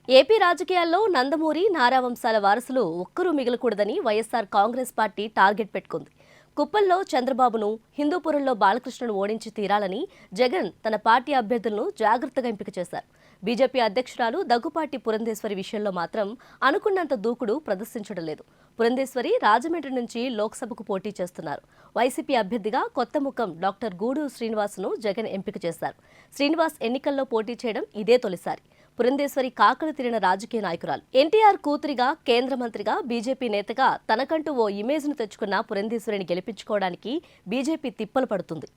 AP రాజకీయాల్లో నందమూరి నారా వంశాల వారసులు ఒక్కరూ మిగలకూడదని వైఎస్ఆర్ కాంగ్రెస్ పార్టీ టార్గెట్ పెట్టుకుంది. కుప్పంలో చంద్రబాబును, హిందూపురంలో బాలకృష్ణను ఓడించి తీరాలని జగన్ తన పార్టీ అభ్యర్థులను జాగ్రత్తగా ఎంపిక చేశారు. బీజేపీ అధ్యక్షురాలు దగ్గుపాటి పురంధేశ్వరి విషయంలో మాత్రం అనుకున్నంత దూకుడు ప్రదర్శించడం లేదు. పురంధేశ్వరి రాజమండ్రి నుంచి లోక్సభకు పోటీ చేస్తున్నారు. వైసీపీ అభ్యర్థిగా కొత్త ముఖం డాక్టర్ గూడూరు శ్రీనివాస్ను జగన్ ఎంపిక చేశారు. శ్రీనివాస్ ఎన్నికల్లో పోటీ చేయడం ఇదే తొలిసారి. పురంధేశ్వరి కాకలు తిరిగిన రాజకీయ నాయకురాలు. ఎన్టీఆర్ కూతురిగా, కేంద్ర మంత్రిగా, బీజేపీ నేతగా తనకంటూ ఓ ఇమేజ్ను తెచ్చుకున్న పురంధేశ్వరిని గెలిపించుకోవడానికి బీజేపీ తిప్పలు పడుతుంది.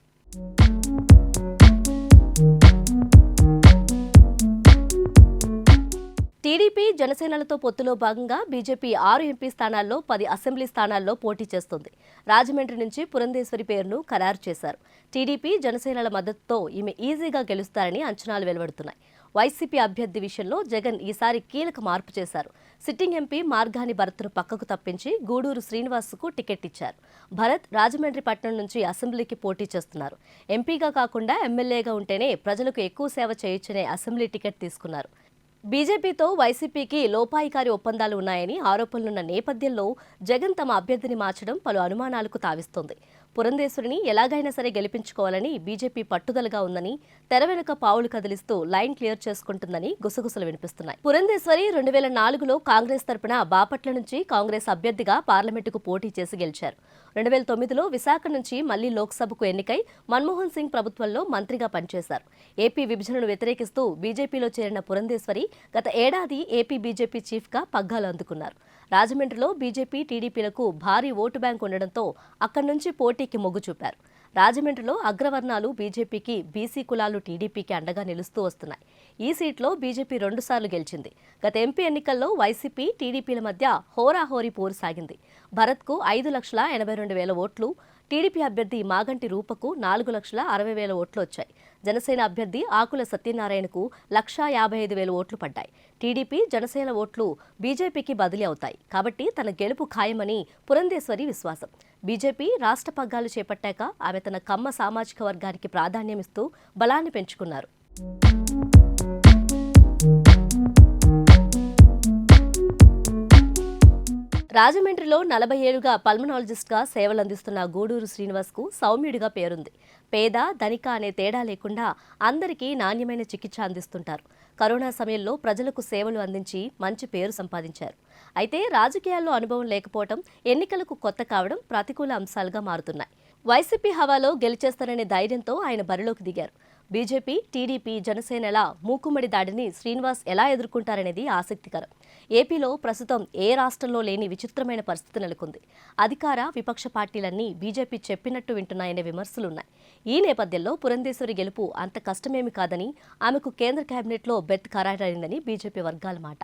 టీడీపీ, జనసేనలతో పొత్తులో భాగంగా బీజేపీ 6 ఎంపీ స్థానాల్లో 10 అసెంబ్లీ స్థానాల్లో పోటీ చేస్తోంది. రాజమండ్రి నుంచి పురంధేశ్వరి పేరును ఖరారు చేశారు. టీడీపీ, జనసేనల మద్దతుతో ఈమె ఈజీగా గెలుస్తారని అంచనాలు వెలువడుతున్నాయి. వైసీపీ అభ్యర్థి విషయంలో జగన్ ఈసారి కీలక మార్పు చేశారు. సిట్టింగ్ ఎంపీ మార్గాని భరత్ను పక్కకు తప్పించి గూడూరు శ్రీనివాస్కు టికెట్ ఇచ్చారు. భరత్ రాజమండ్రి పట్టణం నుంచి అసెంబ్లీకి పోటీ చేస్తున్నారు. ఎంపీగా కాకుండా ఎమ్మెల్యేగా ఉంటేనే ప్రజలకు ఎక్కువ సేవ చేయొచ్చనే అసెంబ్లీ టికెట్ తీసుకున్నారు. బీజేపీతో వైసీపీకి లోపాయికారి ఒప్పందాలు ఉన్నాయని ఆరోపణలున్న నేపథ్యంలో జగన్ తమ అభ్యర్థిని మార్చడం పలు అనుమానాలకు తావిస్తోంది. పురంధేశ్వరిని ఎలాగైనా సరే గెలిపించుకోవాలని బీజేపీ పట్టుదలగా ఉందని, తెర వెనుక పావులు కదిలిస్తూ లైన్ క్లియర్ చేసుకుంటుందని గుసగుసలు వినిపిస్తున్నాయి. పురంధేశ్వరి 2004లో కాంగ్రెస్ తరపున బాపట్ల నుంచి కాంగ్రెస్ అభ్యర్థిగా పార్లమెంటుకు పోటీ చేసి గెలిచారు. 2009లో విశాఖ నుంచి మళ్లీ లోక్సభకు ఎన్నికై మన్మోహన్ సింగ్ ప్రభుత్వంలో మంత్రిగా పనిచేశారు. ఏపీ విభజనను వ్యతిరేకిస్తూ బీజేపీలో చేరిన పురంధేశ్వరి గత ఏడాది ఏపీ బీజేపీ చీఫ్గా పగ్గాలు అందుకున్నారు. రాజమండ్రిలో బీజేపీ, టీడీపీలకు భారీ ఓటు బ్యాంకు ఉండడంతో అక్కడి నుంచి పోటీకి మొగ్గు చూపారు. రాజమండ్రిలో అగ్రవర్ణాలు బీజేపీకి, బీసీ కులాలు టీడీపీకి అండగా నిలుస్తూ వస్తున్నాయి. ఈ సీట్లో బీజేపీ 2 సార్లు గెలిచింది. గత ఎంపీ ఎన్నికల్లో వైసీపీ, టీడీపీల మధ్య హోరాహోరీ పోరు సాగింది. భరత్కు 5,82,000 ఓట్లు, టీడీపీ అభ్యర్థి మాగంటి రూపకు 4,60,000 ఓట్లు వచ్చాయి. జనసేన అభ్యర్థి ఆకుల సత్యనారాయణకు 1,55,000 ఓట్లు పడ్డాయి. టీడీపీ, జనసేన ఓట్లు బీజేపీకి బదిలీ అవుతాయి కాబట్టి తన గెలుపు ఖాయమని పురంధేశ్వరి విశ్వాసం. బీజేపీ రాష్ట్ర పగ్గాలు చేపట్టాక ఆమె తన కమ్మ సామాజిక వర్గానికి ప్రాధాన్యమిస్తూ బలాన్ని పెంచుకున్నారు. రాజమండ్రిలో 40 ఏళ్లుగా పల్మనాలజిస్ట్గా సేవలందిస్తున్న గూడూరు శ్రీనివాస్కు సౌమ్యుడిగా పేరుంది. పేద, ధనిక అనే తేడా లేకుండా అందరికీ నాణ్యమైన చికిత్స అందిస్తుంటారు. కరోనా సమయంలో ప్రజలకు సేవలు అందించి మంచి పేరు సంపాదించారు. అయితే రాజకీయాల్లో అనుభవం లేకపోవడం, ఎన్నికలకు కొత్త కావడం ప్రతికూల అంశాలుగా మారుతున్నాయి. వైసీపీ హవాలో గెలిచేస్తారనే ధైర్యంతో ఆయన బరిలోకి దిగారు. బీజేపీ, టీడీపీ, జనసేనల మూకుమ్మడి దాడిని శ్రీనివాస్ ఎలా ఎదుర్కొంటారనేది ఆసక్తికరం. ఏపీలో ప్రస్తుతం ఏ రాష్ట్రంలో లేని విచిత్రమైన పరిస్థితి నెలకొంది. అధికార, విపక్ష పార్టీలన్నీ బీజేపీ చెప్పినట్టు వింటున్నాయనే విమర్శలున్నాయి. ఈ నేపథ్యంలో పురంధేశ్వరి గెలుపు అంత కష్టమేమి కాదని, ఆమెకు కేంద్ర కేబినెట్లో బెర్త్ ఖరారైందని బీజేపీ వర్గాల మాట.